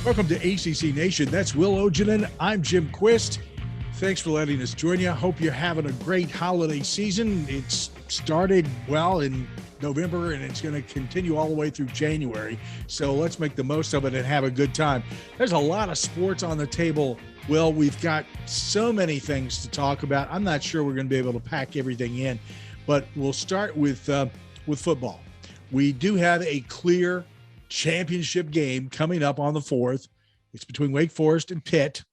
Welcome to ACC Nation. That's Will Ogenin. I'm Jim Quist. Thanks for letting us join you. I hope you're having a great holiday season. It's started well in November and it's going to continue all the way through January. So let's make the most of it and have a good time. There's a lot of sports on the table. Will, we've got so many things to talk about. I'm not sure we're going to be able to pack everything in, but we'll start with football. We do have a clear championship game coming up on the 4th. It's between Wake Forest and Pitt.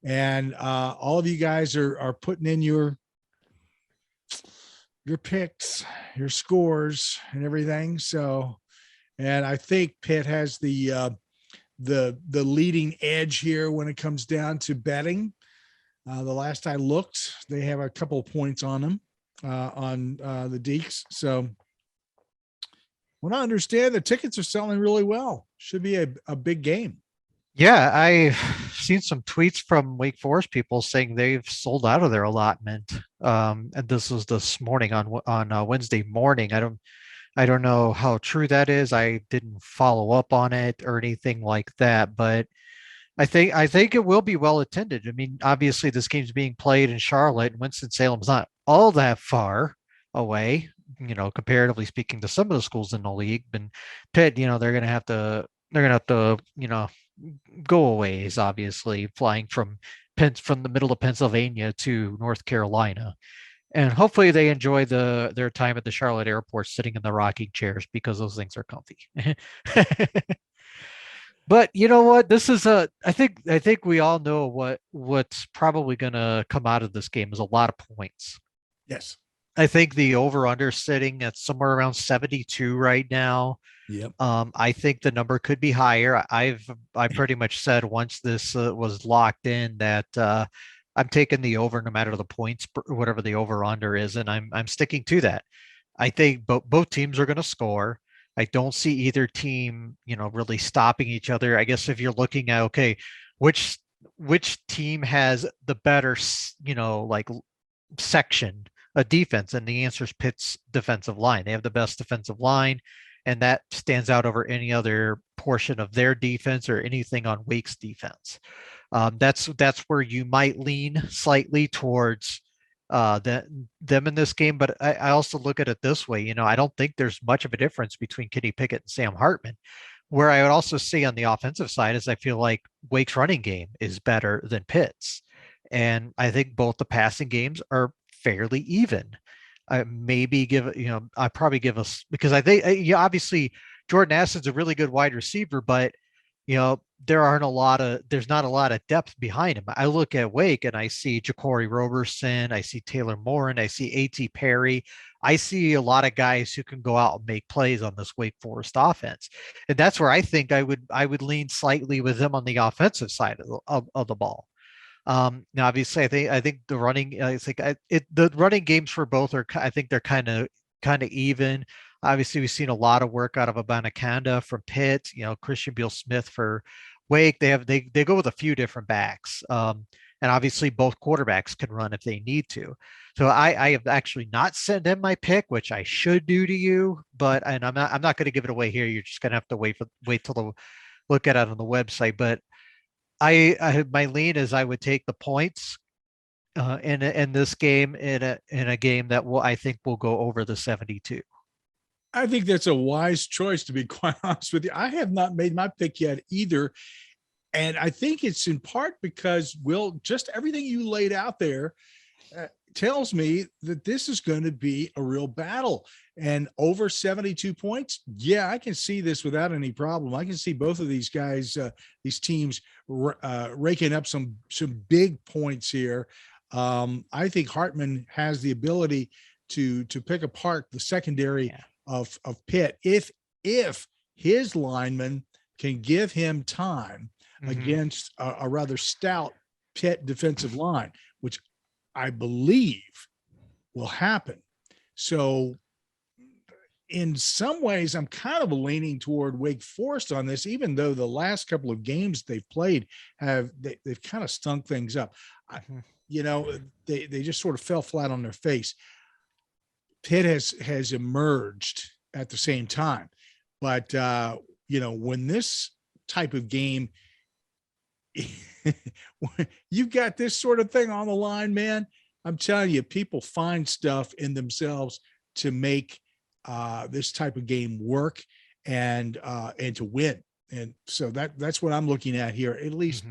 And all of you guys are putting in your picks, your scores and everything. So, and I think Pitt has the leading edge here when it comes down to betting. The last I looked, they have a couple of points on them on the Deeks. So when I understand, the tickets are selling really well. Should be a big game. Yeah, I've seen some tweets from Wake Forest people saying they've sold out of their allotment. And this was this morning on Wednesday morning. I don't know how true that is. I didn't follow up on it or anything like that, but I think it will be well attended. I mean, obviously this game's being played in Charlotte, and Winston-Salem's not all that far away, comparatively speaking to some of the schools in the league. And Pitt, they're gonna have to, go a ways, obviously, flying from the middle of Pennsylvania to North Carolina. And hopefully they enjoy their time at the Charlotte airport sitting in the rocking chairs because those things are comfy. But you know what? I think we all know what's probably gonna come out of this game is a lot of points. Yes. I think the over-under sitting at somewhere around 72 right now. Yep. I think the number could be higher. I pretty much said once this was locked in that I'm taking the over no matter the points, whatever the over-under is, and I'm sticking to that. I think both teams are going to score. I don't see either team, really stopping each other. I guess if you're looking at, okay, which team has the better, section a defense, and the answer is Pitt's defensive line. They have the best defensive line, and that stands out over any other portion of their defense or anything on Wake's defense. That's where you might lean slightly towards them in this game. But I also look at it this way. I don't think there's much of a difference between Kenny Pickett and Sam Hartman. Where I would also say on the offensive side is I feel like Wake's running game is better than Pitt's. And I think both the passing games are fairly even. I probably give us, because I think obviously Jordan Addison's a really good wide receiver, but there's not a lot of depth behind him. I look at Wake and I see Ja'Cory Roberson, I see Taylor Moore, and I see A.T. Perry. I see a lot of guys who can go out and make plays on this Wake Forest offense, and that's where I think I would lean slightly with them on the offensive side of the ball. Now, obviously, I think the running games for both I think they're kind of even. Obviously, we've seen a lot of work out of Abanikanda from Pitt. Christian Beal-Smith for Wake. They go with a few different backs, and obviously both quarterbacks can run if they need to. So I have actually not sent in my pick, which I should do to you, and I'm not going to give it away here. You're just going to have to wait till look at it on the website, but. My lean is I would take the points in this game in a game that I think will go over the 72. I think that's a wise choice, to be quite honest with you. I have not made my pick yet either. And I think it's in part because, Will, just everything you laid out there tells me that this is going to be a real battle. And over 72 points, yeah, I can see this without any problem. I can see both of these guys, these teams raking up some big points here. I think Hartman has the ability to pick apart the secondary of Pitt if his linemen can give him time against a rather stout Pitt defensive line, which I believe will happen. So in some ways, I'm kind of leaning toward Wake Forest on this, even though the last couple of games they've played they've kind of stunk things up. They just sort of fell flat on their face. Pitt has emerged at the same time, but when this type of game you got this sort of thing on the line, man. I'm telling you, people find stuff in themselves to make this type of game work and to win. And so that's what I'm looking at here, at least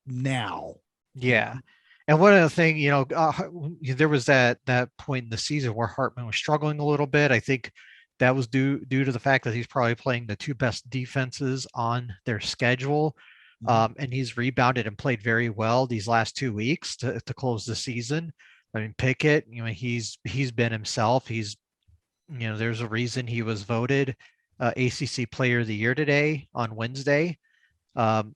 now. Yeah. And one other thing, there was that point in the season where Hartman was struggling a little bit. I think that was due to the fact that he's probably playing the two best defenses on their schedule. And he's rebounded and played very well these last 2 weeks to close the season. I mean, Pickett, he's been himself. He's, there's a reason he was voted ACC Player of the Year today on Wednesday. And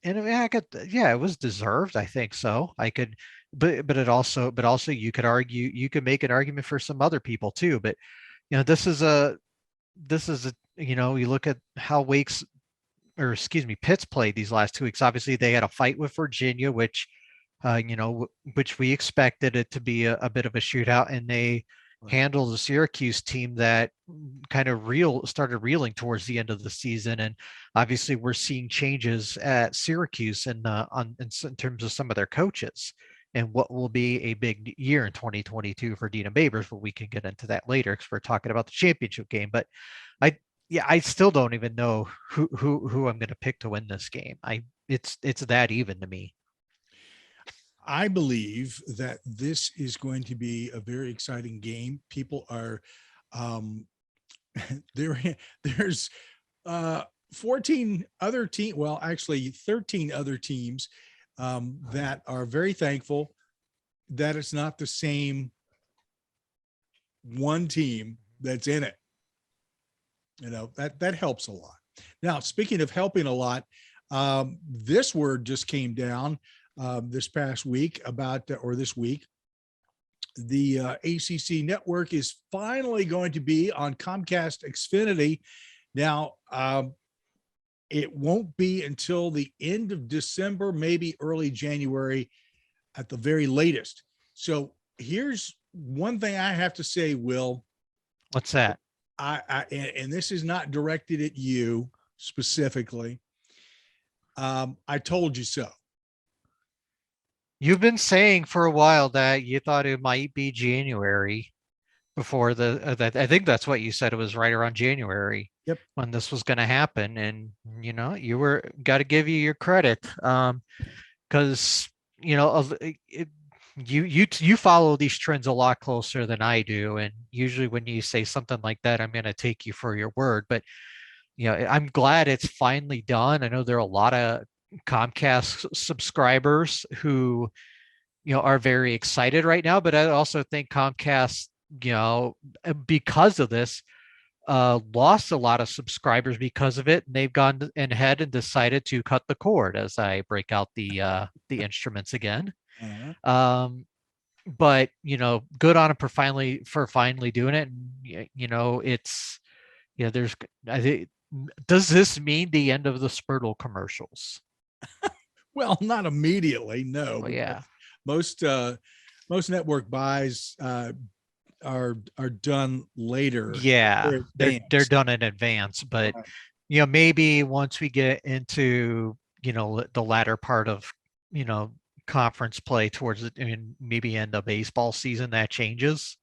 I mean, it was deserved. I think so. But also you could argue, you could make an argument for some other people too. But this is you look at how Pitt's played these last 2 weeks. Obviously, they had a fight with Virginia, which we expected it to be a bit of a shootout, and they handled the Syracuse team that kind of started reeling towards the end of the season. And obviously, we're seeing changes at Syracuse in terms of some of their coaches, and what will be a big year in 2022 for Dina Babers. But we can get into that later because we're talking about the championship game. But I still don't even know who I'm going to pick to win this game. It's that even to me. I believe that this is going to be a very exciting game. People are there's 14 other teams, well, actually 13 other teams that are very thankful that it's not the same one team that's in it. That helps a lot. Now, speaking of helping a lot, this word just came down this past week this week. The ACC network is finally going to be on Comcast Xfinity. Now, it won't be until the end of December, maybe early January at the very latest. So here's one thing I have to say, Will. What's that? And this is not directed at you specifically. I told you so. You've been saying for a while that you thought it might be January before I think that's what you said. It was right around January. Yep. When this was going to happen. And, you got to give you your credit. Cause you follow these trends a lot closer than I do. And usually when you say something like that, I'm going to take you for your word, but I'm glad it's finally done. I know there are a lot of Comcast subscribers who, are very excited right now, but I also think Comcast, because of this, lost a lot of subscribers because of it. And they've gone ahead and decided to cut the cord as I break out the instruments again. But good on them for finally doing it. And, it's, I think, does this mean the end of the Spurtle commercials? Well, not immediately, no. Well, yeah. Most network buys are done later. Yeah, they're done in advance, but maybe once we get into the latter part of conference play towards maybe end of baseball season, that changes.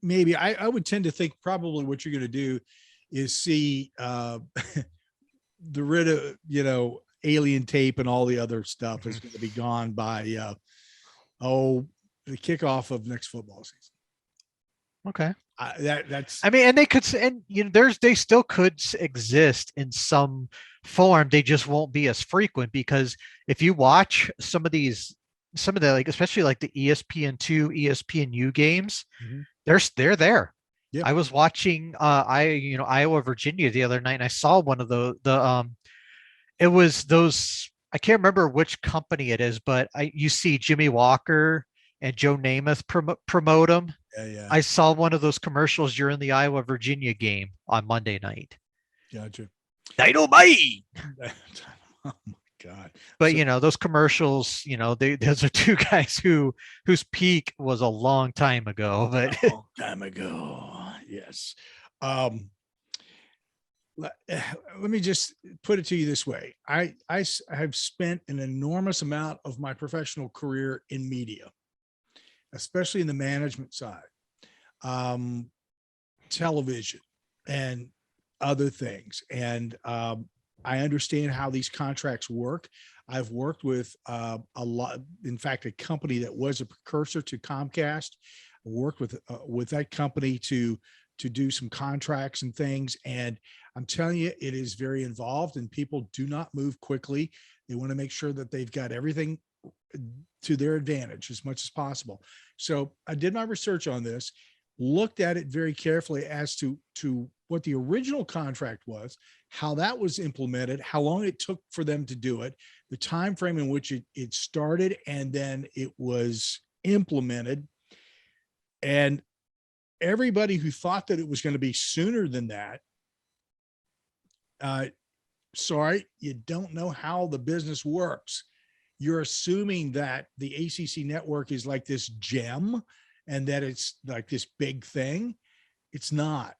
Maybe I would tend to think probably what you're going to do is see the rid of alien tape and all the other stuff is going to be gone by the kickoff of next football season. Okay. That's. I mean, and they could, and they still could exist in some form. They just won't be as frequent because if you watch some of the especially like the ESPN2, ESPNU games, they're there. Yep. I was watching Iowa, Virginia the other night, and I saw one of it was those, I can't remember which company it is, but you see Jimmy Walker and Joe Namath promote them. Yeah. I saw one of those commercials during the Iowa, Virginia game on Monday night. Gotcha. Dynamite. Oh my God. But those commercials, those are two guys whose peak was a long time ago, but a long time ago. Yes. let me just put it to you this way. I have spent an enormous amount of my professional career in media, especially in the management side, um, television and other things. And I understand how these contracts work. I've worked with a lot, in fact, a company that was a precursor to Comcast. I worked with that company to do some contracts and things. And I'm telling you, it is very involved and people do not move quickly. They want to make sure that they've got everything to their advantage as much as possible. So I did my research on this, looked at it very carefully as to what the original contract was, how that was implemented, how long it took for them to do it, the time frame in which it started, and then it was implemented. And everybody who thought that it was going to be sooner than that, sorry, you don't know how the business works. You're assuming that the ACC network is like this gem and that it's like this big thing. It's not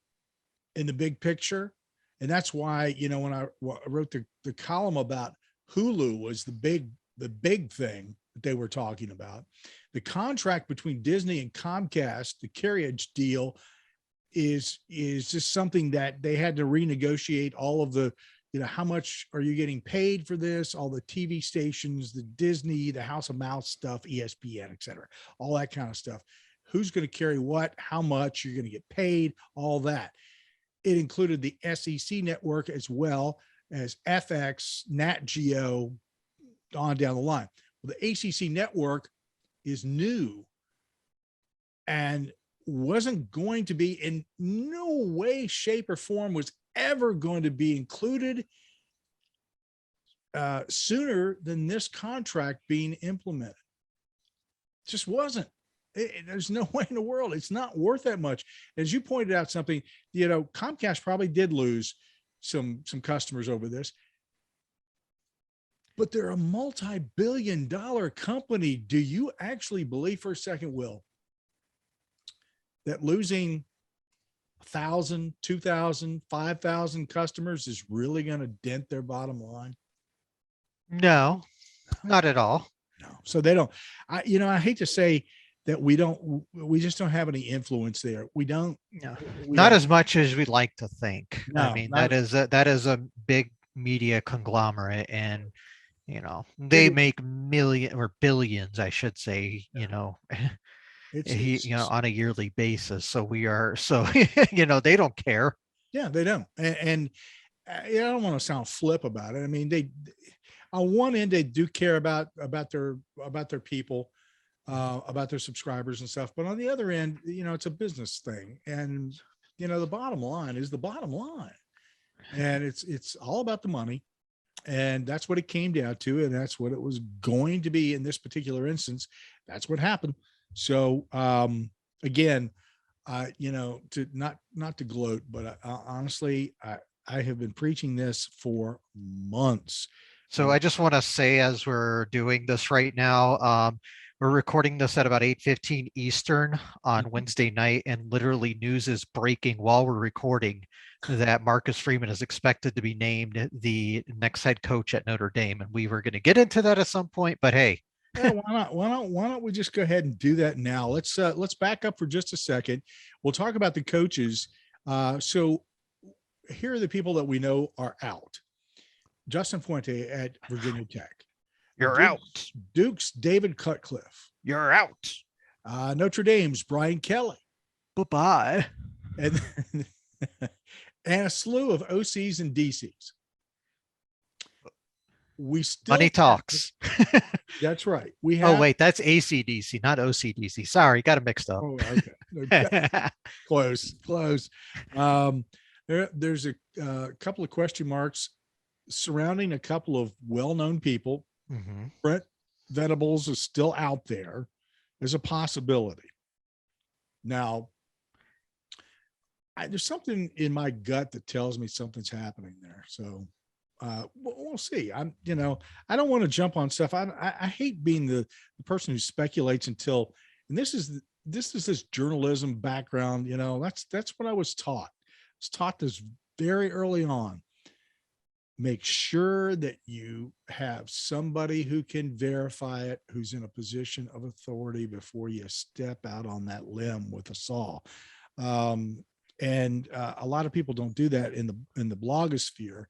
in the big picture. And that's why, you know, when I wrote the column about Hulu was the big thing that they were talking about. The contract between Disney and Comcast, the carriage deal, is just something that they had to renegotiate all of the, you know, how much are you getting paid for this? All the TV stations, the Disney, the House of Mouse stuff, ESPN, et cetera, all that kind of stuff. Who's going to carry what, how much you're going to get paid, all that. It included the SEC network as well as FX, Nat Geo, on down the line. Well, the ACC network is new and wasn't going to be, in no way, shape, or form was ever going to be included sooner than this contract being implemented. Just wasn't. There's no way in the world. It's not worth that much. As you pointed out something, you know, Comcast probably did lose some customers over this, but they're a multi-billion-dollar company. Do you actually believe for a second, Will, that losing 1,000, 2,000, 5,000 customers is really going to dent their bottom line? No, not at all. No. So they don't. I hate to say that we just don't have any influence there. We don't. No, not as much as we'd like to think. No, I mean, that is a big media conglomerate, and you know, they make millions or billions, I should say, you know, on a yearly basis. So you know, they don't care. Yeah, they don't. And I don't want to sound flip about it. I mean, they, on one end, they do care about their people, about their subscribers and stuff. But on the other end, you know, it's a business thing. And, you know, the bottom line is the bottom line. And it's all about the money. And that's what it came down to. And that's what it was going to be in this particular instance. That's what happened. So, again, you know, to not to gloat, but honestly, I have been preaching this for months. So I just want to say, as we're doing this right now, we're recording this at about 8:15 Eastern on Wednesday night, and literally news is breaking while we're recording that Marcus Freeman is expected to be named the next head coach at Notre Dame. And we were going to get into that at some point, but hey. Yeah, why don't we just go ahead and do that now? Let's back up for just a second. We'll talk about the coaches. So here are the people that we know are out. Justin Fuente at Virginia Tech. You're out. Duke's David Cutcliffe. You're out. Notre Dame's Brian Kelly. Bye-bye. And a slew of OCs and DCs. We still money talks. That's right. We have. Oh wait, that's ACDC, not OCDC. Sorry, got it mixed up. Oh, okay. Close. There's a couple of question marks surrounding a couple of well-known people. Mm-hmm. Brent Venables is still out there as a possibility. Now, there's something in my gut that tells me something's happening there. So we'll see. I don't want to jump on stuff. I hate being the person who speculates until, and this is this journalism background. You know, that's what I was taught. I was taught this very early on, make sure that you have somebody who can verify it, who's in a position of authority before you step out on that limb with a saw. And a lot of people don't do that in the blogosphere.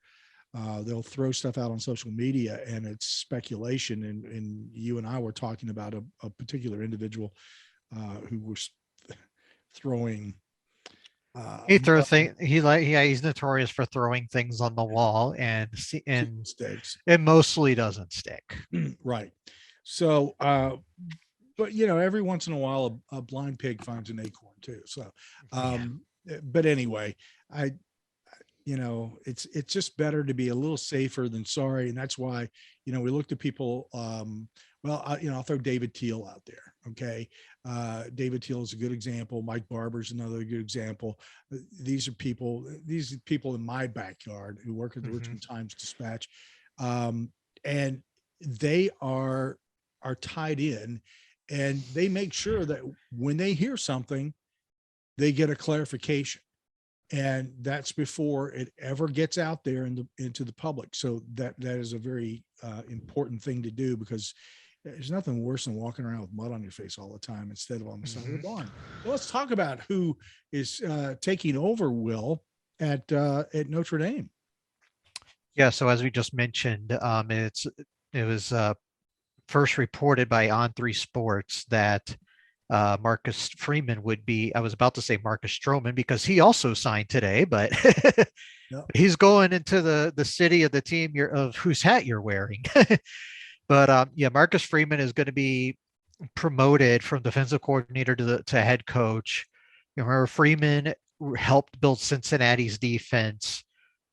They'll throw stuff out on social media and it's speculation. And you and I were talking about a particular individual who was throwing. He throws things. He's notorious for throwing things on the wall, and mistakes. It mostly doesn't stick. Right. So, but every once in a while, a blind pig finds an acorn too. So, but anyway, it's just better to be a little safer than sorry. And that's why, we looked at people, I'll throw David Teal out there. Okay. David Teal is a good example. Mike Barber's another good example. These are people in my backyard who work at the Richmond Times-Dispatch. And they are tied in, and they make sure that when they hear something, they get a clarification. And that's before it ever gets out there into the public. So that is a very important thing to do, because there's nothing worse than walking around with mud on your face all the time instead of on the side of the barn. Well, let's talk about who is taking over, Will, at Notre Dame. Yeah. So as we just mentioned, it was first reported by On3 Sports that Marcus Freeman would be, I was about to say Marcus Stroman because he also signed today, but he's going into the city of the team of whose hat you're wearing. But Marcus Freeman is going to be promoted from defensive coordinator to head coach. Remember, Freeman helped build Cincinnati's defense,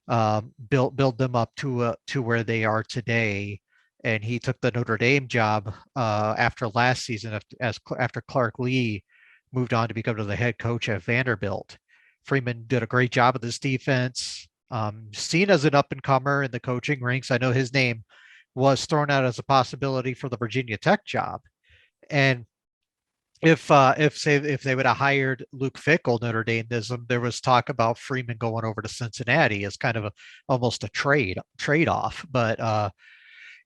build them up to where they are today. And he took the Notre Dame job after last season, after Clark Lee moved on to become the head coach at Vanderbilt. Freeman did a great job of this defense, seen as an up-and-comer in the coaching ranks. I know his name was thrown out as a possibility for the Virginia Tech job. And if they would have hired Luke Fickell, Notre Dame, there was talk about Freeman going over to Cincinnati as kind of almost a trade-off. But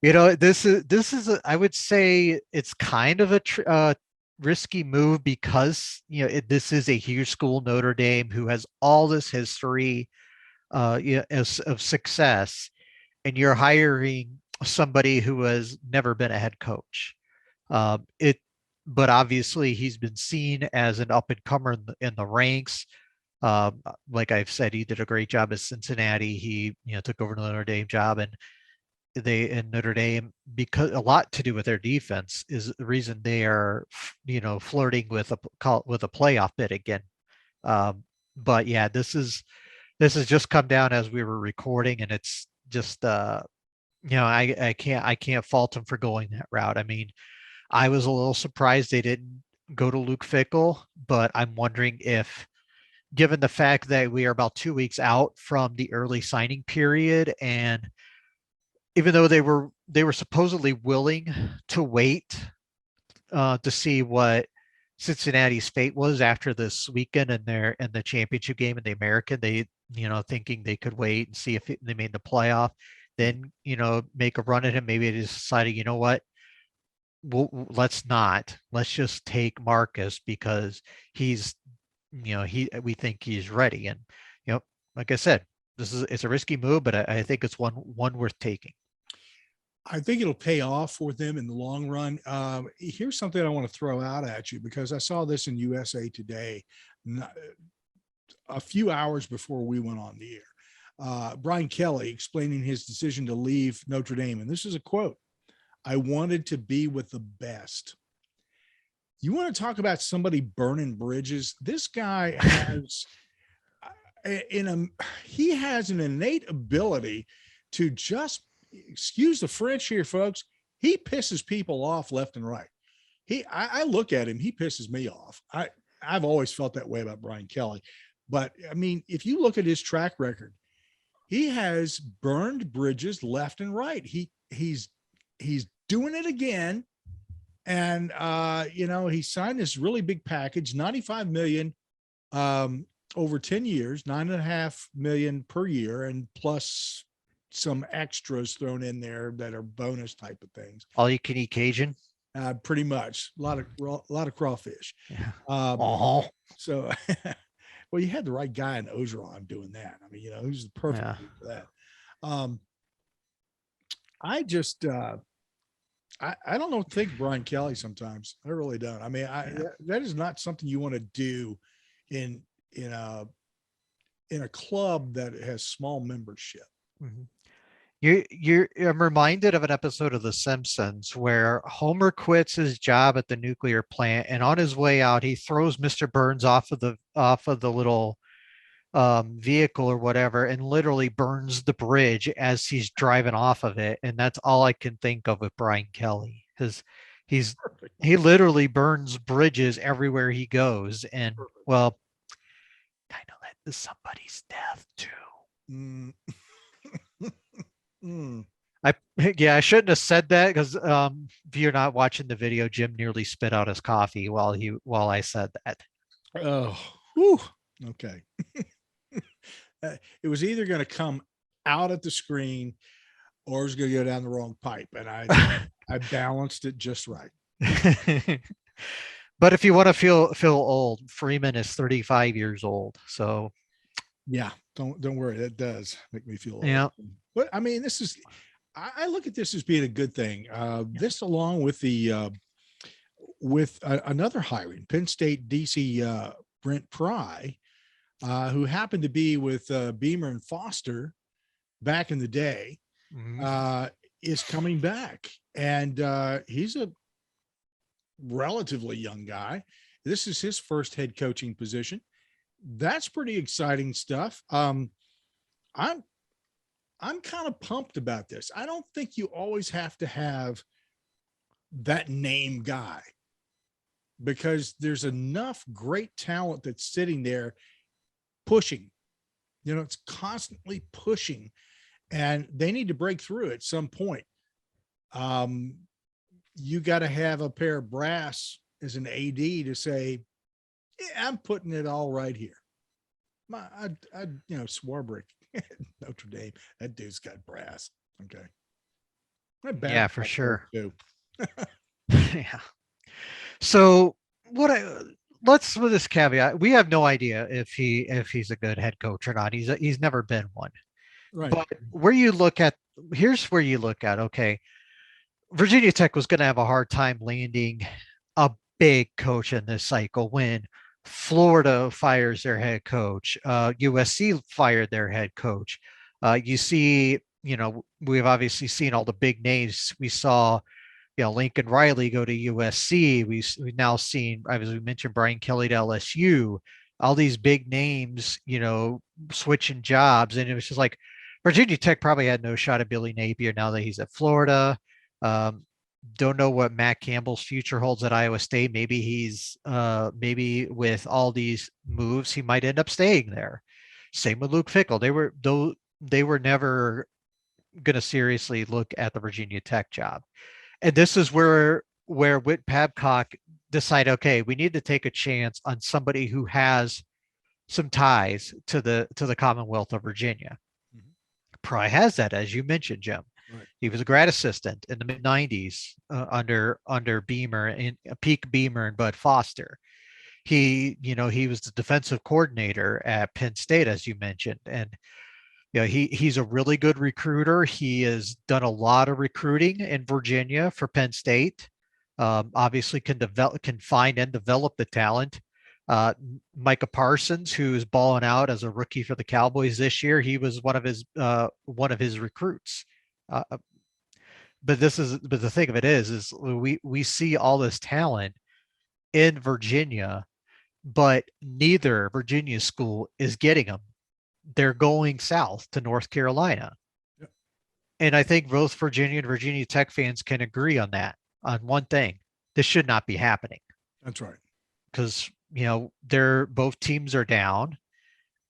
this is I would say it's kind of a risky move because this is a huge school, Notre Dame, who has all this history of success, and you're hiring somebody who has never been a head coach. But obviously he's been seen as an up and comer in the ranks. Like I've said, he did a great job at Cincinnati. He took over the Notre Dame job, and Notre Dame, because a lot to do with their defense, is the reason they are flirting with a playoff bid again. But yeah, this has just come down as we were recording, and it's just I can't fault him for going that route. I mean, I was a little surprised they didn't go to Luke Fickell, but I'm wondering if, given the fact that we are about 2 weeks out from the early signing period, and even though they were supposedly willing to wait to see what Cincinnati's fate was after this weekend and the championship game in the American, they thinking they could wait and see if they made the playoff, then make a run at him. Maybe they decided, what, let's just take Marcus because he's we think he's ready. And like I said, it's a risky move, but I think it's one worth taking. I think it'll pay off for them in the long run. Here's something I want to throw out at you, because I saw this in USA Today a few hours before we went on the air. Brian Kelly explaining his decision to leave Notre Dame. And this is a quote: "I wanted to be with the best." You want to talk about somebody burning bridges? This guy has he has an innate ability to just, excuse the French here, folks, he pisses people off left and right. I look at him, he pisses me off. I've always felt that way about Brian Kelly. But I mean, if you look at his track record, he has burned bridges left and right. He's doing it again. And he signed this really big package, $95 million over 10 years, 9.5 million per year, and plus some extras thrown in there that are bonus type of things. All you can eat Cajun. Pretty much a lot of crawfish. Yeah. So, well, you had the right guy in Ogeron doing that. I mean, who's the perfect dude for that. I just, I don't think Brian Kelly sometimes. I really don't. I mean, that is not something you want to do in a club that has small membership. Mm-hmm. I'm reminded of an episode of The Simpsons where Homer quits his job at the nuclear plant, and on his way out, he throws Mr. Burns off of the little vehicle or whatever, and literally burns the bridge as he's driving off of it. And that's all I can think of with Brian Kelly, because he literally burns bridges everywhere he goes. And well, kind of led to somebody's death too. I shouldn't have said that, because if you're not watching the video, Jim nearly spit out his coffee while I said that. Oh, whew. Okay. It was either going to come out at the screen or it was going to go down the wrong pipe, and I balanced it just right. But if you want to feel old, Freeman is 35 years old. So yeah, don't worry. That does make me feel old. Yeah. But I mean, I look at this as being a good thing. This, along with another hiring, Penn State DC Brent Pry, who happened to be with Beamer and Foster back in the day, is coming back. And he's a relatively young guy. This is his first head coaching position. That's pretty exciting stuff. I'm kind of pumped about this. I don't think you always have to have that name guy, because there's enough great talent that's sitting there pushing. It's constantly pushing, and they need to break through at some point. You got to have a pair of brass as an AD to say, yeah, I'm putting it all right here. Swarbrick, Notre Dame, that dude's got brass. Okay. Yeah, for sure. Too. Yeah. So let's, with this caveat, we have no idea if he's a good head coach or not. He's never been one. Right. But here's where you look at, okay, Virginia Tech was going to have a hard time landing a big coach in this cycle when Florida fires their head coach, USC fired their head coach. You see, we've obviously seen all the big names. We saw, Lincoln Riley go to USC. We've now seen, as we mentioned, Brian Kelly to LSU. All these big names, switching jobs, and it was just like Virginia Tech probably had no shot at Billy Napier now that he's at Florida. Don't know what Matt Campbell's future holds at Iowa State. Maybe he's maybe with all these moves, he might end up staying there. Same with Luke Fickell. They were never going to seriously look at the Virginia Tech job. And this is where Whit Babcock decided, okay, we need to take a chance on somebody who has some ties to the Commonwealth of Virginia. Mm-hmm. Pry has that, as you mentioned, Jim. Right. He was a grad assistant in the mid 90s under Beamer, in peak Beamer and Bud Foster. He was the defensive coordinator at Penn State, as you mentioned, and he's a really good recruiter. He has done a lot of recruiting in Virginia for Penn State. Obviously, can find and develop the talent. Micah Parsons, who's balling out as a rookie for the Cowboys this year, he was one of his recruits. But the thing of it is we see all this talent in Virginia, but neither Virginia school is getting them. They're going south to North Carolina. Yep. And I think both Virginia and Virginia Tech fans can agree on one thing. This should not be happening. That's right. Because, both teams are down.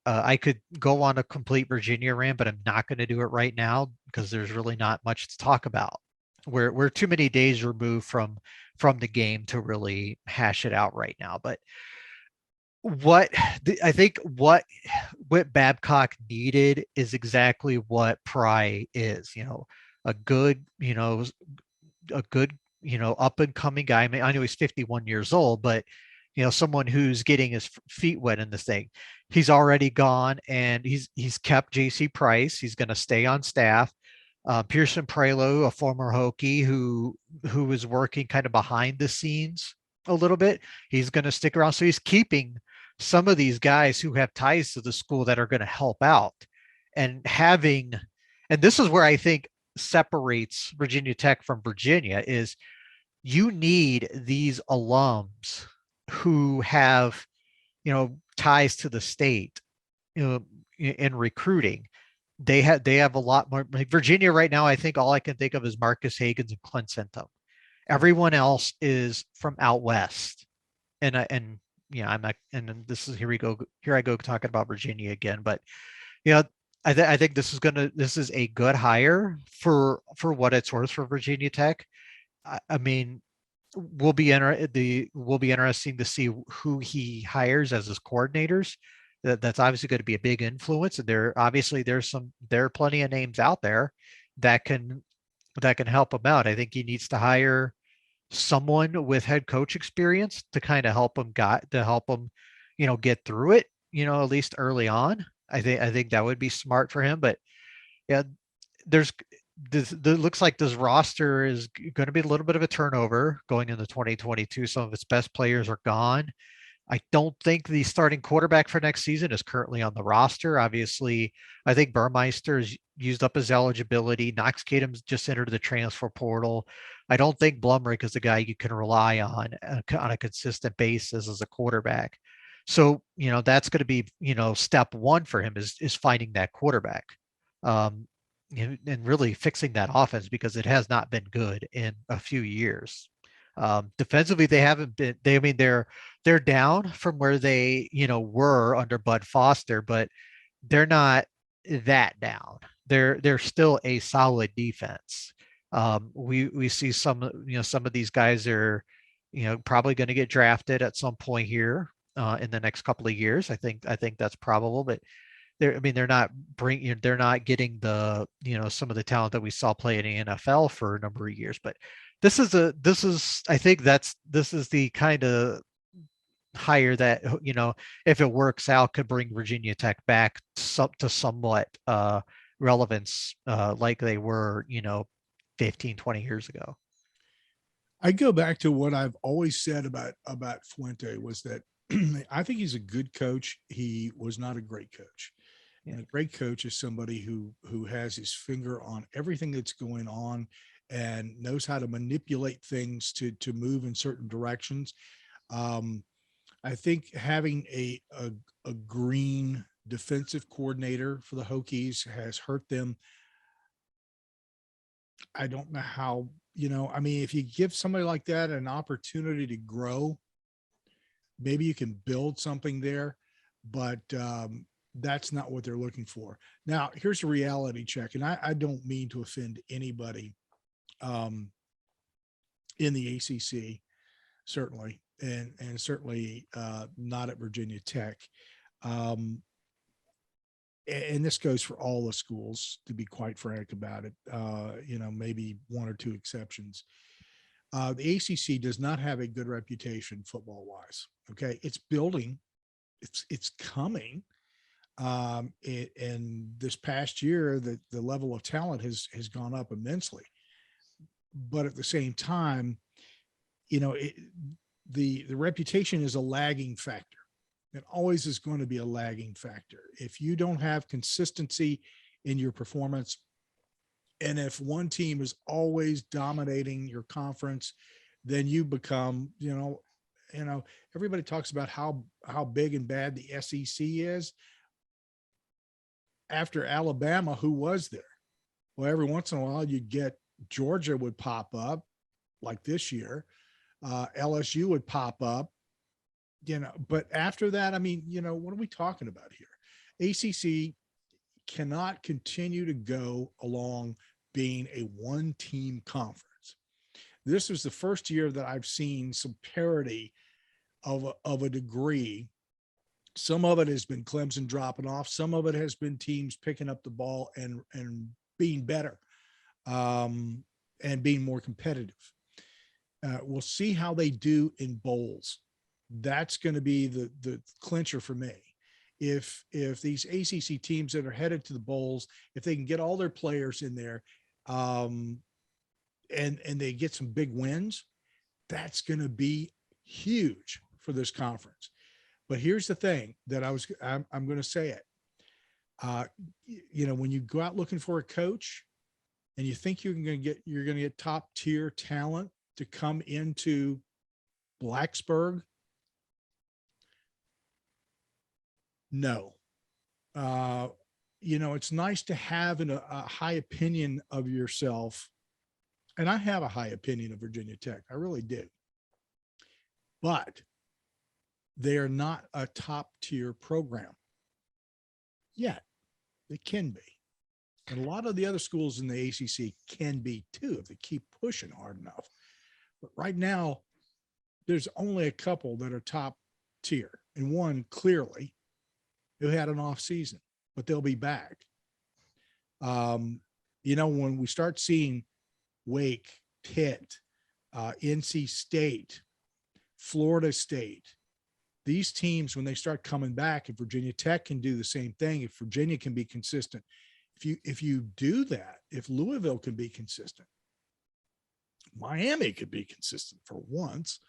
I could go on a complete Virginia rant, but I'm not going to do it right now because there's really not much to talk about. We're too many days removed from the game to really hash it out right now. But I think what Babcock needed is exactly what Pry is, a good, up and coming guy. I mean, I know he's 51 years old, but someone who's getting his feet wet in this thing. He's already gone, and he's kept JC Price. He's going to stay on staff. Pearson Prelo, a former Hokie who was working kind of behind the scenes a little bit, he's going to stick around. So he's keeping some of these guys who have ties to the school that are going to help out, and this is where I think separates Virginia Tech from Virginia is you need these alums who have, ties to the state, in recruiting. They have a lot more. Like Virginia right now, I think all I can think of is Marcus Hagans and Clint Centum. Everyone else is from out west, and yeah, I'm not. And then this is here I go talking about Virginia again. But you know, I think this is a good hire for what it's worth for Virginia Tech. I mean, we'll be interesting to see who he hires as his coordinators. That's obviously going to be a big influence, and there are plenty of names out there that can help him out. I think he needs to hire someone with head coach experience to kind of help him, get through it, at least early on. I think that would be smart for him. But yeah, there's looks like this roster is going to be a little bit of a turnover going into 2022. Some of its best players are gone. I don't think the starting quarterback for next season is currently on the roster. Obviously, I think Burmeister has used up his eligibility. Knox Kadam's just entered the transfer portal. I don't think Blumrick is a guy you can rely on a consistent basis as a quarterback. So, that's going to be, step one for him is finding that quarterback. And really fixing that offense, because it has not been good in a few years. Defensively, they haven't been. I mean, they're down from where they were under Bud Foster, but they're not that down. They're still a solid defense. We see some of these guys are probably going to get drafted at some point here in the next couple of years. I think that's probable, but they're not getting the some of the talent that we saw play in the NFL for a number of years. But this is the kind of hire that if it works out, could bring Virginia Tech back to somewhat relevance like they were 15, 20 years ago. I go back to what I've always said about Fuente was that I think he's a good coach. He was not a great coach. And a great coach is somebody who has his finger on everything that's going on and knows how to manipulate things to move in certain directions. I think having a green defensive coordinator for the Hokies has hurt them. I don't know how, I mean, if you give somebody like that an opportunity to grow, maybe you can build something there, but that's not what they're looking for. Now, here's a reality check, and I don't mean to offend anybody in the ACC, certainly, and certainly not at Virginia Tech. And this goes for all the schools, to be quite frank about it, maybe one or two exceptions. The ACC does not have a good reputation football-wise, okay? It's building. It's coming. And this past year, the level of talent has gone up immensely. But at the same time, the reputation is a lagging factor. It always is going to be a lagging factor. If you don't have consistency in your performance, and if one team is always dominating your conference, then you become, everybody talks about how big and bad the SEC is. After Alabama, who was there? Well, every once in a while you get Georgia would pop up, like this year. LSU would pop up, but after that, I mean, what are we talking about here? ACC cannot continue to go along being a one-team conference. This was the first year that I've seen some parity of a degree Some of it has been Clemson dropping off. Some of it has been teams picking up the ball and being better, and being more competitive. We'll see how they do in bowls. That's going to be the clincher for me. If these ACC teams that are headed to the bowls, if they can get all their players in there, and they get some big wins, that's going to be huge for this conference. But here's the thing that I'm going to say it. When you go out looking for a coach and you think you're going to get top tier talent to come into Blacksburg, no. It's nice to have a high opinion of yourself. And I have a high opinion of Virginia Tech. I really do. But they are not a top tier program yet. They can be. And a lot of the other schools in the ACC can be too, if they keep pushing hard enough. But right now, there's only a couple that are top tier, and one clearly who had an off season, but they'll be back. When we start seeing Wake, Pitt, NC State, Florida State, these teams, when they start coming back, if Virginia Tech can do the same thing, if Virginia can be consistent, if you do that, if Louisville can be consistent, Miami could be consistent for once,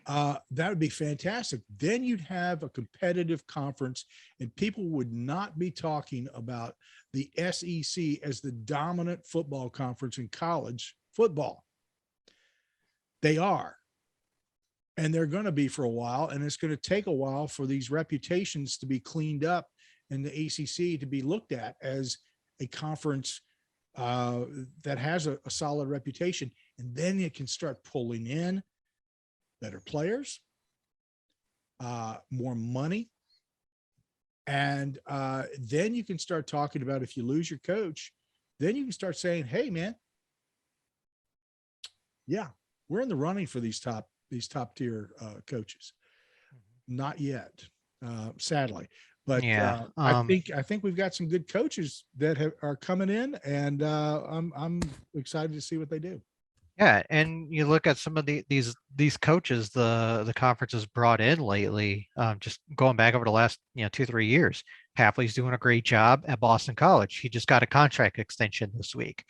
that would be fantastic. Then you'd have a competitive conference, and people would not be talking about the SEC as the dominant football conference in college football. They are. And they're going to be for a while, and it's going to take a while for these reputations to be cleaned up and the ACC to be looked at as a conference that has a solid reputation. And then it can start pulling in better players, more money. And then you can start talking about, if you lose your coach, then you can start saying, hey, man, yeah, we're in the running for these top tier coaches. Not yet, sadly, but Yeah. I think we've got some good coaches that are coming in, and I'm excited to see what they do. Yeah, and you look at some of these coaches the conference has brought in lately. Just going back over the last 2-3 years, Hapley's doing a great job at Boston College. He just got a contract extension this week.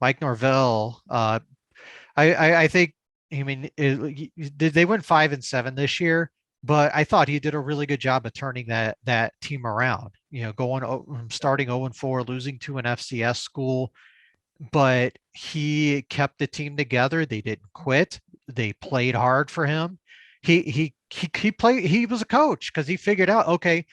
Mike Norvell, I think. I mean, they went 5-7 this year, but I thought he did a really good job of turning that team around. Going starting 0-4, losing to an FCS school, but he kept the team together. They didn't quit. They played hard for him. He played. He was a coach because he figured out, okay,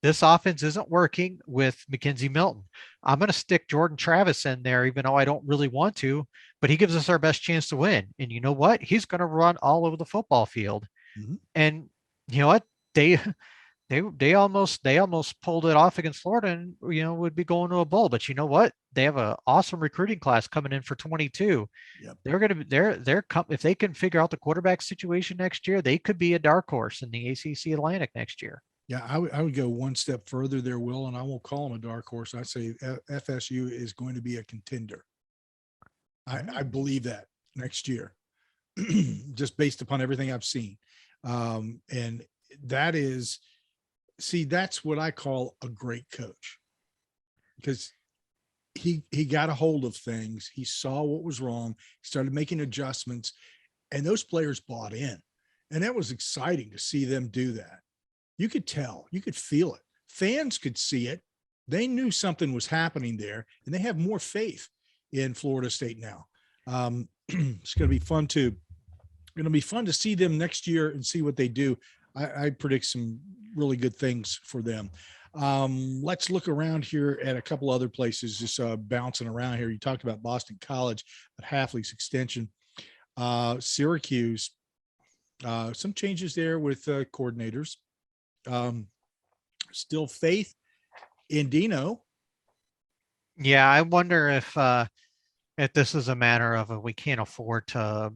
this offense isn't working with McKenzie Milton. I'm going to stick Jordan Travis in there, even though I don't really want to, but he gives us our best chance to win. And you know what? He's going to run all over the football field. Mm-hmm. And you know what? They almost pulled it off against Florida and, would be going to a bowl. But you know what? They have an awesome recruiting class coming in for 22. Yep. They're going to be if they can figure out the quarterback situation next year, they could be a dark horse in the ACC Atlantic next year. Yeah, I would go one step further there, Will, and I won't call them a dark horse. I'd say FSU is going to be a contender. I believe that next year, just based upon everything I've seen. And that is, that's what I call a great coach, because he got a hold of things. He saw what was wrong. He started making adjustments, and those players bought in. And that was exciting to see them do that. You could tell, you could feel it. Fans could see it. They knew something was happening there, and they have more faith in Florida State now. It's going to be fun to see them next year and see what they do. I predict some really good things for them. Let's look around here at a couple other places, just bouncing around here. You talked about Boston College, but Hafley's extension, Syracuse, some changes there with coordinators. Still faith in Dino. Yeah, I wonder if this is a matter of we can't afford to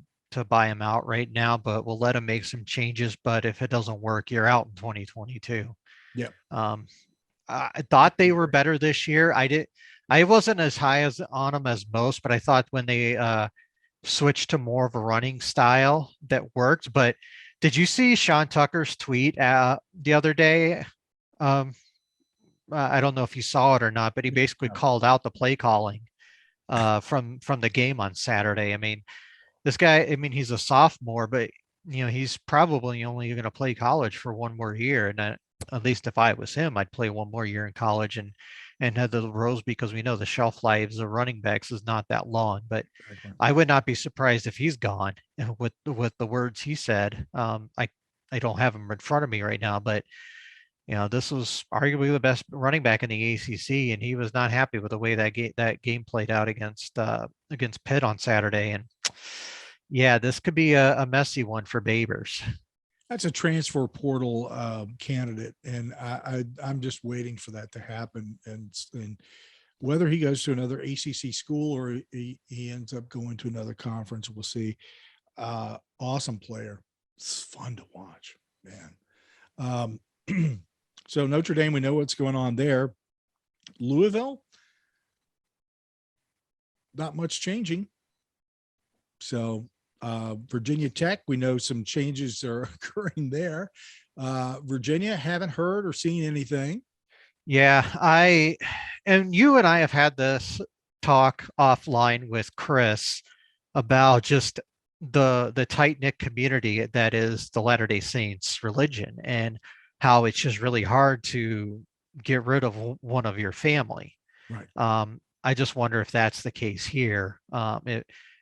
buy him out right now, but we'll let him make some changes. But if it doesn't work, you're out in 2022. Yeah. I thought they were better this year. I wasn't as high as on them as most, but I thought when they switched to more of a running style that worked. But did you see Sean Tucker's tweet the other day? Um, I don't know if you saw it or not, but he basically called out the play calling from the game on Saturday. I mean, this guy, I mean, he's a sophomore, but he's probably only going to play college for one more year. And at least if I was him, I'd play one more year in college and have the rows, because we know the shelf lives of running backs is not that long. But Exactly. I would not be surprised if he's gone with the words he said. I don't have him in front of me right now, but this was arguably the best running back in the ACC, and he was not happy with the way that game played out against Pitt on Saturday. And yeah, this could be a messy one for Babers. That's a transfer portal candidate, and I'm just waiting for that to happen. And whether he goes to another ACC school or he ends up going to another conference, we'll see. Awesome player. It's fun to watch, man. So Notre Dame, we know what's going on there. Louisville, not much changing. So Virginia Tech, we know some changes are occurring there. Virginia, haven't heard or seen anything. Yeah, and you and I have had this talk offline with Chris about just the tight-knit community that is the Latter-day Saints religion, and how it's just really hard to get rid of one of your family. Right. I just wonder if that's the case here.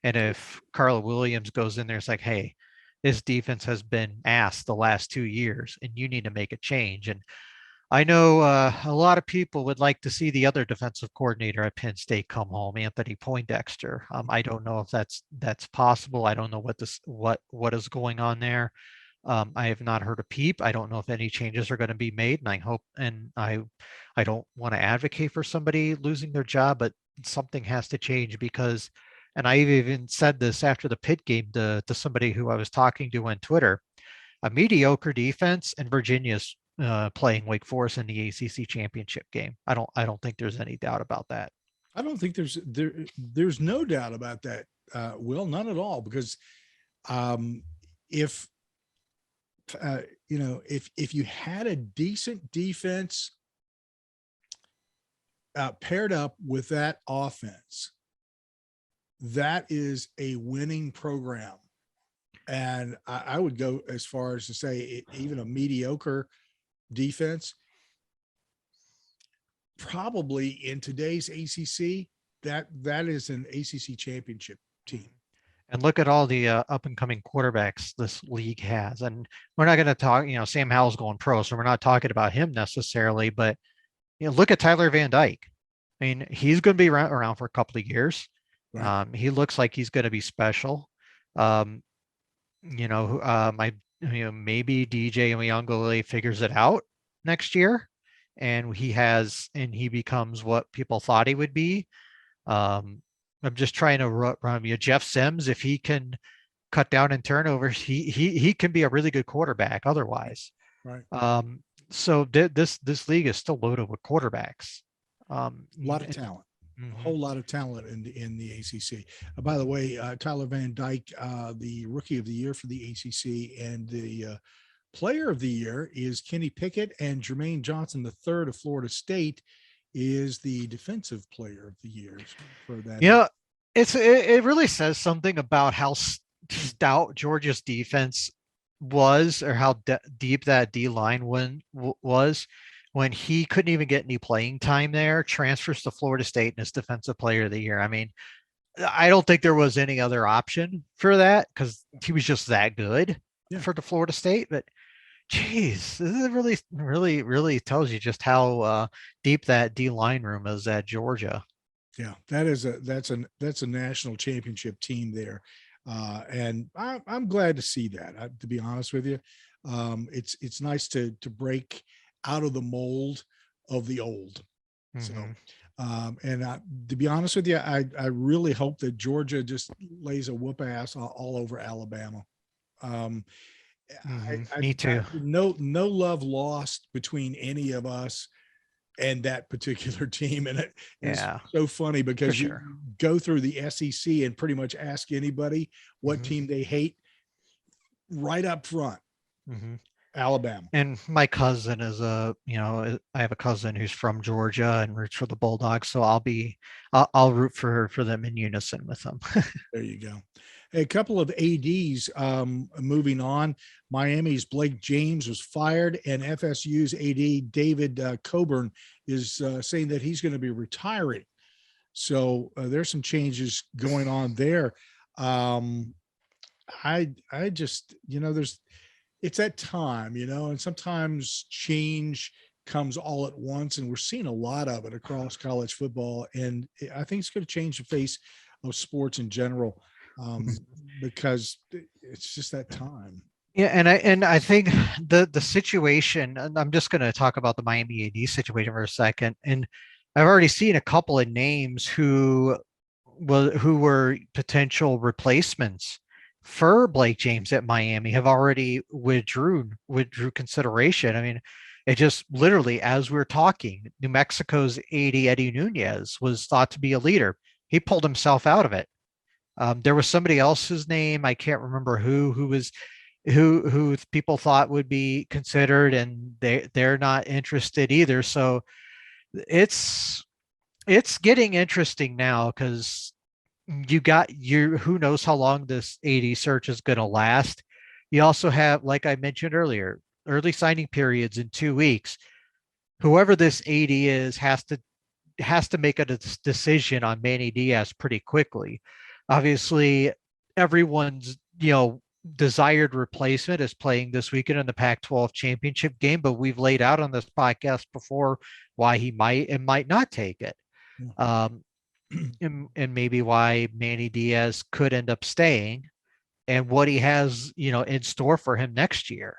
And if Carla Williams goes in there, it's like, hey, this defense has been asked the last 2 years, and you need to make a change. And I know a lot of people would like to see the other defensive coordinator at Penn State come home, Anthony Poindexter. I don't know if that's possible. I don't know what is going on there. I have not heard a peep. I don't know if any changes are going to be made, and I don't want to advocate for somebody losing their job, but something has to change, because, and I even said this after the Pitt game to somebody who I was talking to on Twitter, a mediocre defense, and Virginia's playing Wake Forest in the ACC championship game. I don't think there's any doubt about that. I don't think there's no doubt about that. Will, none at all, because if you had a decent defense paired up with that offense, that is a winning program. And I would go as far as to say even a mediocre defense, probably in today's ACC, that is an ACC championship team. And look at all the up and coming quarterbacks this league has. And we're not going to talk, Sam Howell's going pro, so we're not talking about him necessarily, but look at Tyler Van Dyke. I mean, he's going to be around for a couple of years. Right. He looks like he's going to be special. Maybe DJ Uyunglele figures it out next year, and he becomes what people thought he would be. I'm just trying to run you. Jeff Sims, if he can cut down in turnovers, he can be a really good quarterback otherwise. Right. So this league is still loaded with quarterbacks. A lot of talent. Mm-hmm. A whole lot of talent in the ACC. By the way, Tyler Van Dyke, the rookie of the year for the ACC, and the player of the year is Kenny Pickett, and Jermaine Johnson, the third of Florida State, is the defensive player of the year for that. Yeah, it really says something about how stout Georgia's defense was, or how deep that D line was when he couldn't even get any playing time there, transfers to Florida State and is defensive player of the year. I mean, I don't think there was any other option for that, because he was just that good for the Florida State. But geez, this really tells you just how deep that D line room is at Georgia. Yeah, that's a national championship team there, and I'm glad to see that. To be honest with you, it's nice to break out of the mold of the old. Mm-hmm. So, and to be honest with you, I really hope that Georgia just lays a whoop ass all over Alabama. Me too. No love lost between any of us and that particular team. And it's so funny because you go through the SEC and pretty much ask anybody what team they hate right up front. Alabama. And my cousin is I have a cousin who's from Georgia and roots for the Bulldogs. So I'll root for them in unison with them. There you go. A couple of ADs moving on. Miami's Blake James was fired, and FSU's AD David Coburn is saying that he's going to be retiring. So there's some changes going on there. I just, it's that time, and sometimes change comes all at once, and we're seeing a lot of it across college football. And I think it's going to change the face of sports in general. Because it's just that time. Yeah, and I think the situation, and I'm just going to talk about the Miami AD situation for a second. And I've already seen a couple of names who were potential replacements for Blake James at Miami have already withdrew consideration. I mean, it just literally, as we're talking, New Mexico's AD Eddie Nunez was thought to be a leader. He pulled himself out of it. There was somebody else's name, I can't remember who people thought would be considered, and they're not interested either. So it's getting interesting now, because who knows how long this AD search is going to last. You also have, like I mentioned earlier, early signing periods in 2 weeks. Whoever this AD is has to make a decision on Manny Diaz pretty quickly. Obviously, everyone's desired replacement is playing this weekend in the Pac-12 championship game, but we've laid out on this podcast before why he might and might not take it, and maybe why Manny Diaz could end up staying, and what he has in store for him next year.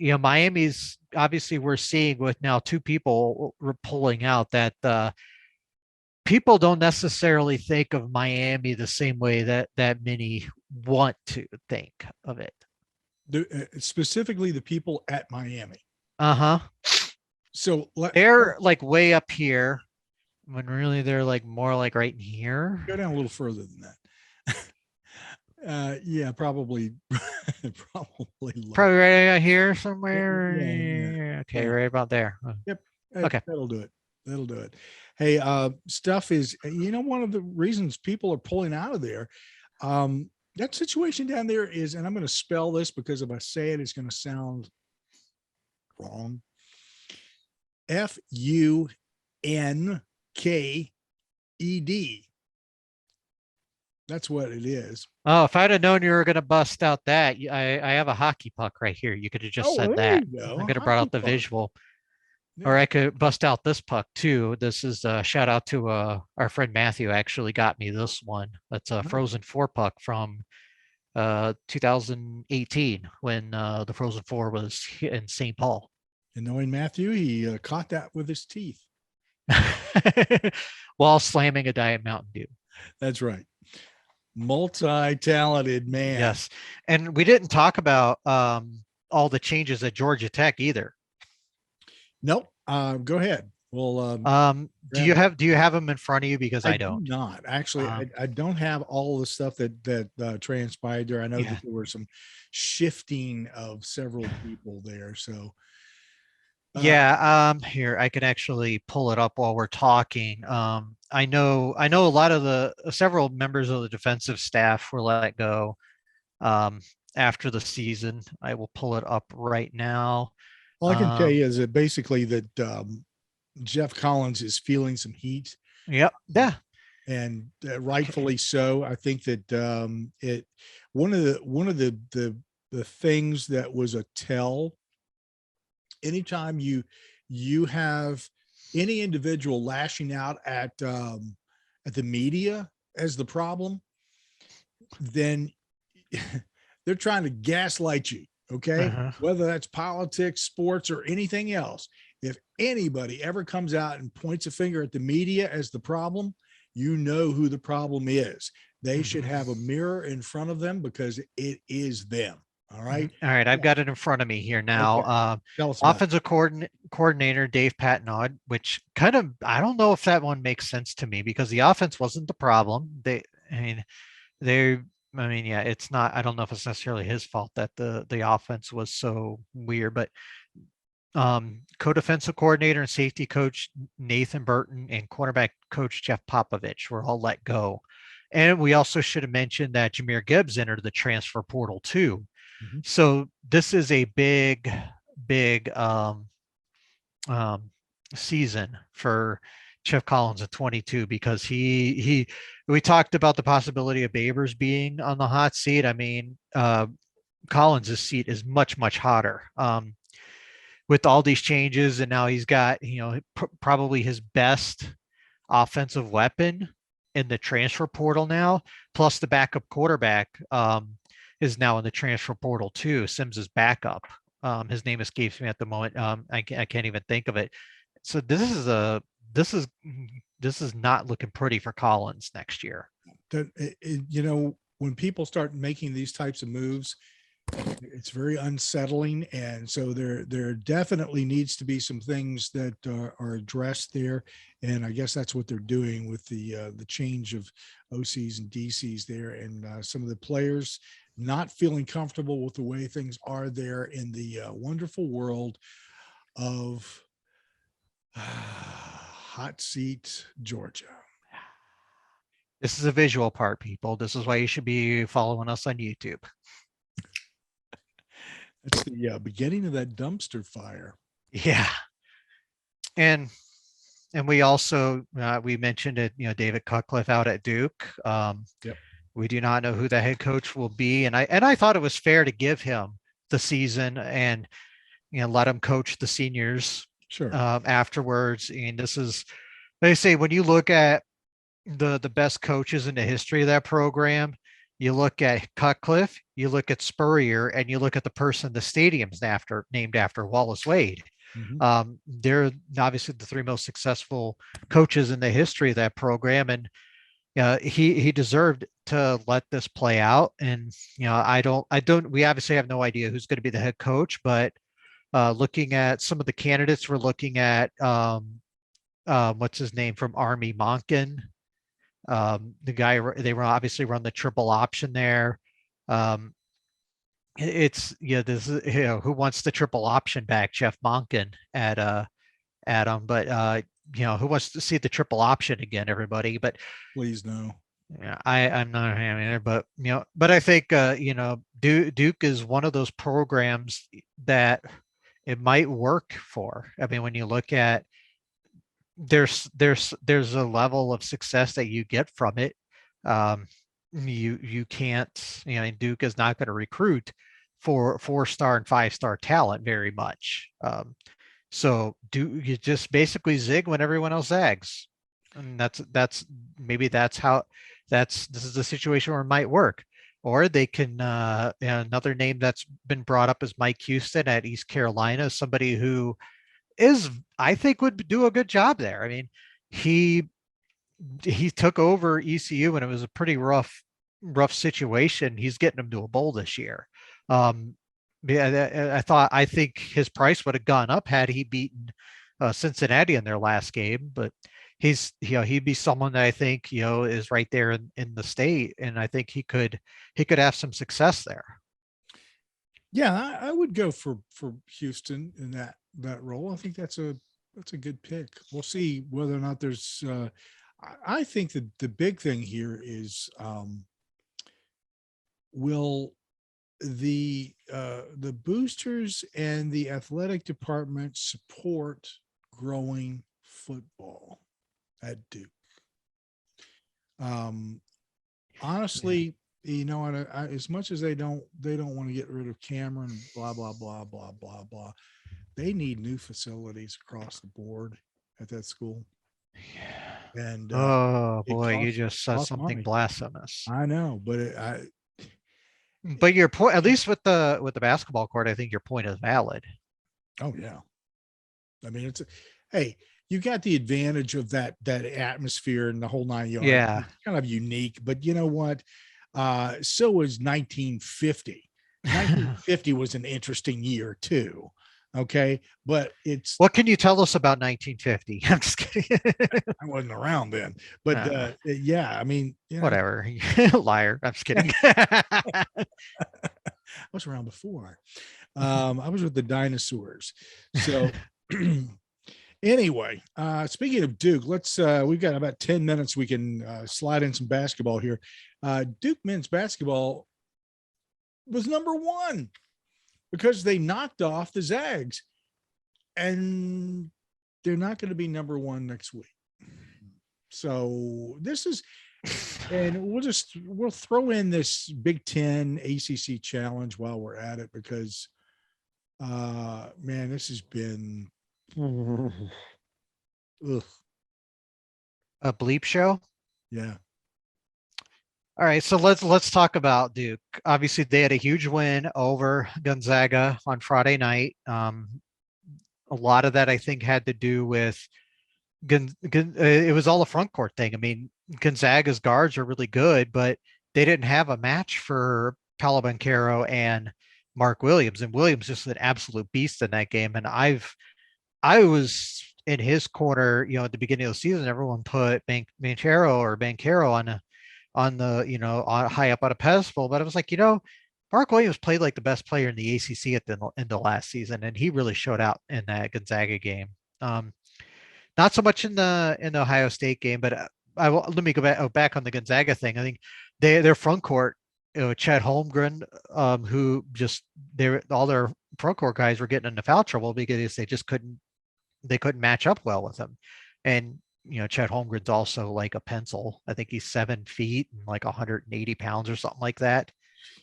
Miami's obviously, we're seeing with now 2 people pulling out that people don't necessarily think of Miami the same way that many want to think of it. Specifically the people at Miami. So they're like way up here when really they're like more like right in here. Go down a little further than that. Yeah, probably right out here somewhere. Yeah. Okay, right about there. Yep. Okay, that'll do it. Hey, stuff is, one of the reasons people are pulling out of there. That situation down there is, and I'm going to spell this because if I say it, it's going to sound wrong. Funked. That's what it is. Oh, if I'd have known you were going to bust out that, I have a hockey puck right here. You could have just said that. I could have brought out the visual. Yeah. Or I could bust out this puck too. This is a shout out to our friend Matthew actually got me this one. That's a Frozen 4 puck from 2018 when the Frozen 4 was in St. Paul. And knowing Matthew, he caught that with his teeth. While slamming a Diet Mountain Dew. That's right. Multi-talented man. Yes. And we didn't talk about all the changes at Georgia Tech either. Nope. Go ahead. Well, do you have them in front of you? Because I don't. Do not actually. I don't have all the stuff that transpired there. I know that there were some shifting of several people there. So here I can actually pull it up while we're talking. I know a lot of several members of the defensive staff were let go after the season. I will pull it up right now. All I can tell you is that basically that Jeff Collins is feeling some heat. Yep. Yeah. And rightfully so. I think that one of the things that was a tell. Anytime you have any individual lashing out at the media as the problem, then they're trying to gaslight you. Okay. Whether that's politics, sports, or anything else. If anybody ever comes out and points a finger at the media as the problem, you know who the problem is. They should have a mirror in front of them because it is them. All right. All right, I've Yeah. got it in front of me here now. Okay. Tell us about it. Offensive coordinator Dave Patnod, which kind of I don't know if that one makes sense to me because the offense wasn't the problem. I mean, they, I mean, yeah, it's not. I don't know if it's necessarily his fault that the offense was so weird, but co-defensive coordinator and safety coach Nathan Burton and cornerback coach Jeff Popovich were all let go. And we also should have mentioned that Jameer Gibbs entered the transfer portal too. Mhm. So this is a big um, season for Jeff Collins at 22 because we talked about the possibility of Babers being on the hot seat. I mean, Collins' seat is much hotter. With all these changes, and now he's got probably his best offensive weapon in the transfer portal now, plus the backup quarterback is now in the transfer portal too. Sims's backup. His name escapes me at the moment. I can't even think of it. So this is not looking pretty for Collins next year. When people start making these types of moves, it's very unsettling, and so there definitely needs to be some things that are addressed there, and I guess that's what they're doing with the change of OCs and DCs there, and some of the players not feeling comfortable with the way things are there in the wonderful world of hot seat Georgia. This is a visual part, people. This is why you should be following us on YouTube. It's the beginning of that dumpster fire. Yeah. And we also we mentioned it, David Cutcliffe out at Duke. Yep. We do not know who the head coach will be, and I thought it was fair to give him the season and let him coach the seniors Sure. Afterwards. And this is, they say, when you look at the best coaches in the history of that program, you look at Cutcliffe, you look at Spurrier, and you look at the person the stadium's named after, Wallace Wade. Mm-hmm. They're obviously the three most successful coaches in the history of that program, and he deserved to let this play out. And I don't. We obviously have no idea who's going to be the head coach, but looking at some of the candidates, we're looking at what's his name from Army, Monken. The guy, they obviously run the triple option there. This is, who wants the triple option back? Jeff Monken at Adam, but who wants to see the triple option again, everybody? But please no. Yeah, I'm not having it, but but I think Duke is one of those programs that it might work for. I mean, when you look at there's a level of success that you get from it. You can't, and Duke is not going to recruit for 4-star and 5-star talent very much. So you just basically zig when everyone else zags, and this is a situation where it might work. Or they can another name that's been brought up is Mike Houston at East Carolina, somebody who I think would do a good job there. I mean, he took over ECU and it was a pretty rough situation. He's getting them to a bowl this year. I think his price would have gone up had he beaten Cincinnati in their last game, but he'd be someone that I think is right there in the state, and I think he could have some success there. Yeah, I would go for Houston in that role. I think that's a good pick. We'll see whether or not there's I think that the big thing here is will the boosters and the athletic department support growing football at Duke? Honestly, as much as they don't want to get rid of Cameron, blah blah blah blah blah blah, they need new facilities across the board at that school. And oh boy, you just said something money. Blasphemous. I know, but but your point, at least with the basketball court, I think your point is valid. Oh yeah, I mean hey, you got the advantage of that atmosphere and the whole 9 yards. Yeah. It's kind of unique, but you know what? So was 1950. 1950 was an interesting year too. Okay, but it's What can you tell us about 1950? I'm just kidding. I wasn't around then, but yeah, I mean, Whatever. Liar. I'm just kidding. I was around before. I was with the dinosaurs. So anyway, speaking of Duke, let's we've got about 10 minutes. We can slide in some basketball here. Duke men's basketball was number one because they knocked off the Zags, and they're not going to be number one next week. So this is, and we'll throw in this Big Ten ACC challenge while we're at it, because man, this has been ugh. A bleep show. Yeah. All right, so let's talk about Duke. Obviously, they had a huge win over Gonzaga on Friday night. A lot of that, I think, had to do with it was all a front court thing. I mean, Gonzaga's guards are really good, but they didn't have a match for Paolo Banchero and Mark Williams, and Williams just an absolute beast in that game. And I was in his corner, at the beginning of the season. Everyone put Banchero on the on high up on a pedestal, but I was like, Mark Williams played like the best player in the ACC at the end of last season, and he really showed out in that Gonzaga game. Not so much in the Ohio State game, but let me go back on the Gonzaga thing. I think their front court, Chet Holmgren, who just all their front court guys were getting into foul trouble because they just couldn't match up well with him. And Chet Holmgren's also like a pencil. I think he's 7 feet and like 180 pounds or something like that.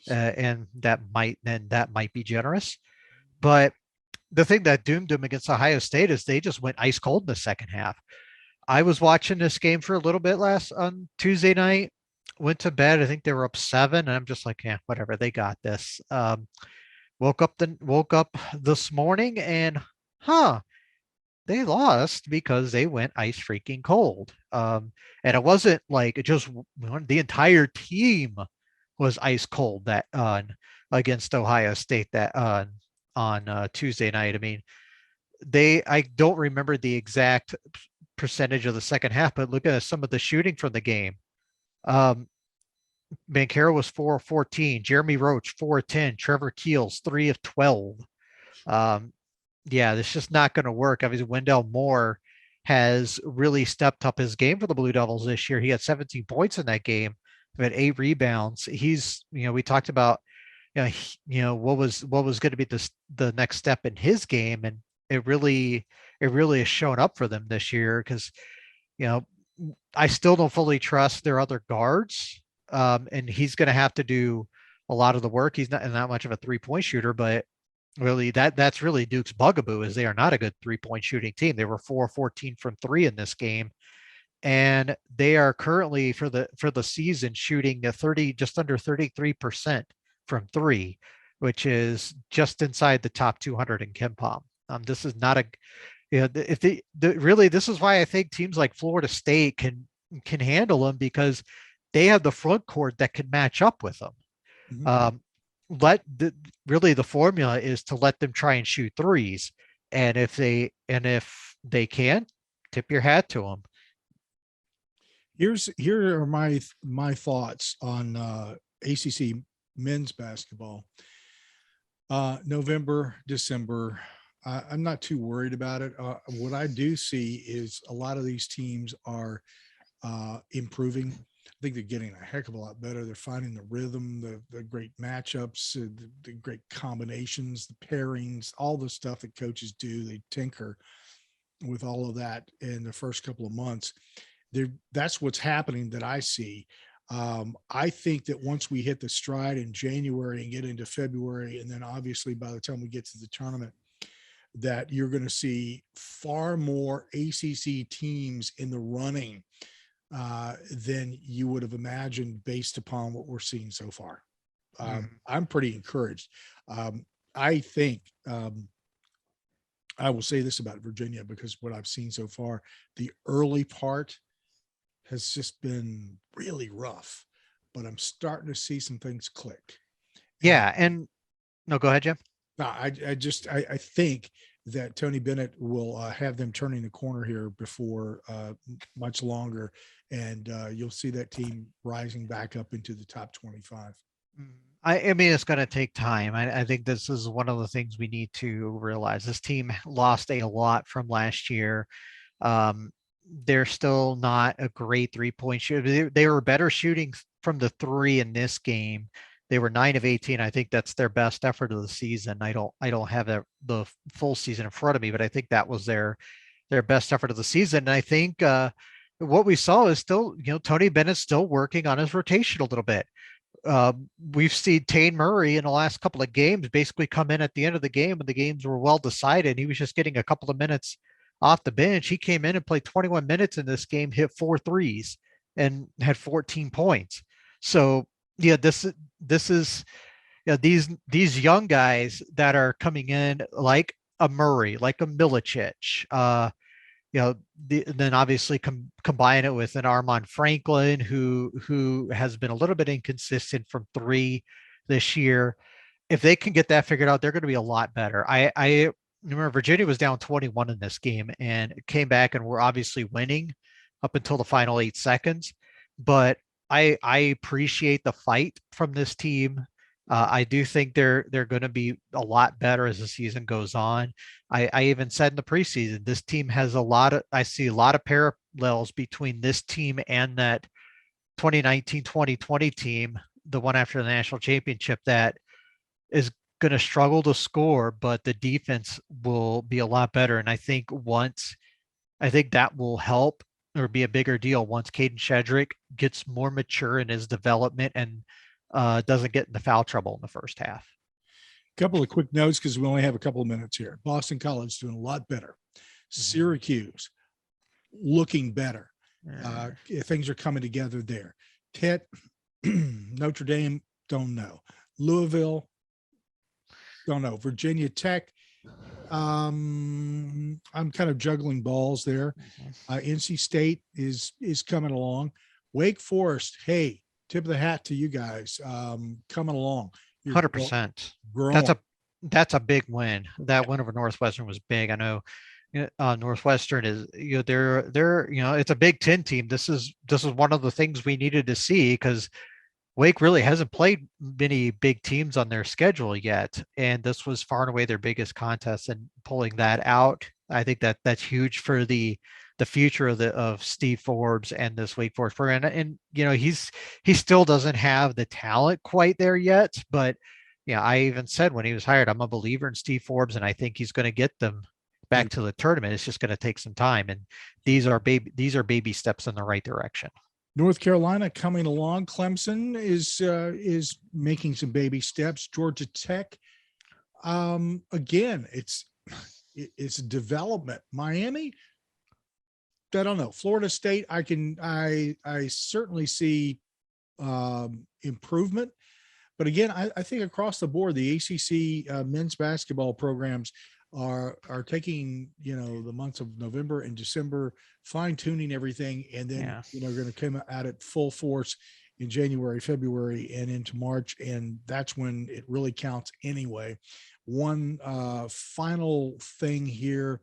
And that might be generous. But the thing that doomed them against Ohio State is they just went ice cold in the second half. I was watching this game for a little bit on Tuesday night, went to bed. I think they were up 7, and I'm just like, yeah, whatever, they got this. Woke up this morning and they lost because they went ice freaking cold. And it wasn't like the entire team was ice cold that against Ohio State that on Tuesday night. I mean, I don't remember the exact percentage of the second half, but look at some of the shooting from the game. Banchero was 4 of 14, Jeremy Roach 4 of 10, Trevor Keels 3 of 12. Yeah, this is just not going to work. Obviously, Wendell Moore has really stepped up his game for the Blue Devils this year. He had 17 points in that game, had 8 rebounds. He's, we talked about, what was going to be the next step in his game, and it really has shown up for them this year because, I still don't fully trust their other guards, and he's going to have to do a lot of the work. He's not much of a 3-point shooter, but really that's really Duke's bugaboo is they are not a good 3-point shooting team. They were 4 of 14 from 3 in this game, and they are currently for the season shooting just under 33% from 3, which is just inside the top 200 in KenPom. This is not a this is why I think teams like Florida State can handle them, because they have the front court that can match up with them. Mm-hmm. The formula is to let them try and shoot threes, and if they can, tip your hat to them. Here are my thoughts on ACC men's basketball. November, December, I'm not too worried about it. What I do see is a lot of these teams are improving. I think they're getting a heck of a lot better. They're finding the rhythm, the great matchups, the great combinations, the pairings, all the stuff that coaches do. They tinker with all of that in the first couple of months. That's what's happening that I see. I think that once we hit the stride in January and get into February, and then obviously by the time we get to the tournament, that you're going to see far more ACC teams in the running than you would have imagined based upon what we're seeing so far. I'm pretty encouraged. I think I will say this about Virginia, because what I've seen so far, the early part has just been really rough, but I'm starting to see some things click. And Yeah. And no, go ahead, Jim. I think that Tony Bennett will have them turning the corner here before much longer, and you'll see that team rising back up into the top 25. I mean, it's going to take time. I think this is one of the things we need to realize. This team lost a lot from last year. Um, they're still not a great 3-point shooter. They were better shooting from the three in this game. They were 9 of 18. I think that's their best effort of the season. I don't have the full season in front of me, but I think that was their best effort of the season. And I think what we saw is still, Tony Bennett's still working on his rotation a little bit. We've seen Tayden Murray in the last couple of games basically come in at the end of the game when the games were well decided. He was just getting a couple of minutes off the bench. He came in and played 21 minutes in this game, hit 4 threes, and had 14 points. So yeah, this is these young guys that are coming in like a Murray, like a Milicic, then obviously combine it with an Armand Franklin who has been a little bit inconsistent from 3 this year. If they can get that figured out, they're going to be a lot better. I remember Virginia was down 21 in this game and came back and were obviously winning up until the final 8 seconds. But I appreciate the fight from this team. I do think they're going to be a lot better as the season goes on. I even said in the preseason, this team has I see a lot of parallels between this team and that 2019-2020 team, the one after the national championship, that is going to struggle to score, but the defense will be a lot better. And I think that will help or be a bigger deal once Caden Shedrick gets more mature in his development and doesn't get into foul trouble in the first half. Couple of quick notes because we only have a couple of minutes here. Boston College doing a lot better. Syracuse looking better. Things are coming together there. Tech, Notre Dame, don't know. Louisville, don't know. Virginia Tech, I'm kind of juggling balls there. NC State is coming along. Wake Forest, hey, tip of the hat to you guys, coming along. 100%. That's a big win. That win over Northwestern was big. I know Northwestern is, they're it's a Big Ten team. This is one of the things we needed to see because Wake really hasn't played many big teams on their schedule yet, and this was far and away their biggest contest. And pulling that out, I think that's huge for the future of Steve Forbes and this Wake Forest program. And he still doesn't have the talent quite there yet, but I even said when he was hired, I'm a believer in Steve Forbes, and I think he's going to get them back to the tournament. It's just going to take some time, and these are baby steps in the right direction. North Carolina coming along. Clemson is making some baby steps. Georgia Tech, again, it's development. Miami, I don't know. Florida State, I certainly see improvement. But again, I think across the board, the ACC men's basketball programs are taking, the months of November and December, fine tuning everything. And then, going to come at it full force in January, February, and into March. And that's when it really counts anyway. One final thing here.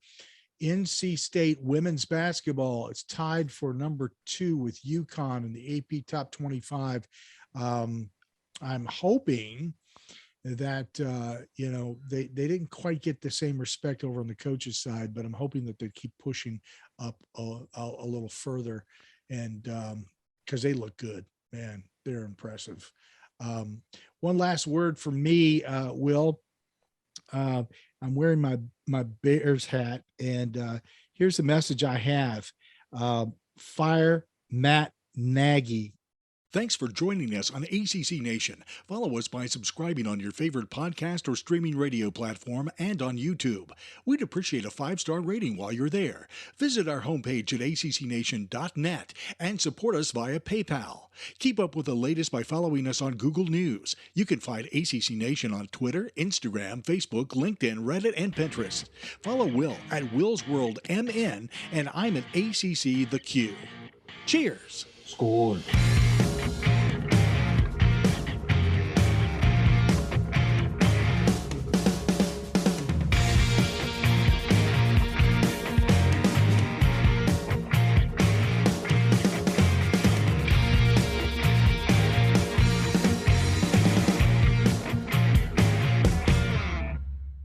NC State women's basketball, it's tied for number 2 with UConn in the AP top 25. I'm hoping that, they didn't quite get the same respect over on the coach's side, but I'm hoping that they keep pushing up a little further. And because they look good, man, they're impressive. One last word for me, Will. I'm wearing my Bears hat, and here's the message I have. Fire Matt Nagy Thanks for joining us on ACC Nation. Follow us by subscribing on your favorite podcast or streaming radio platform and on YouTube. We'd appreciate a 5-star rating while you're there. Visit our homepage at accnation.net and support us via PayPal. Keep up with the latest by following us on Google News. You can find ACC Nation on Twitter, Instagram, Facebook, LinkedIn, Reddit, and Pinterest. Follow Will at Will's World MN, and I'm at ACC The Q. Cheers! Score.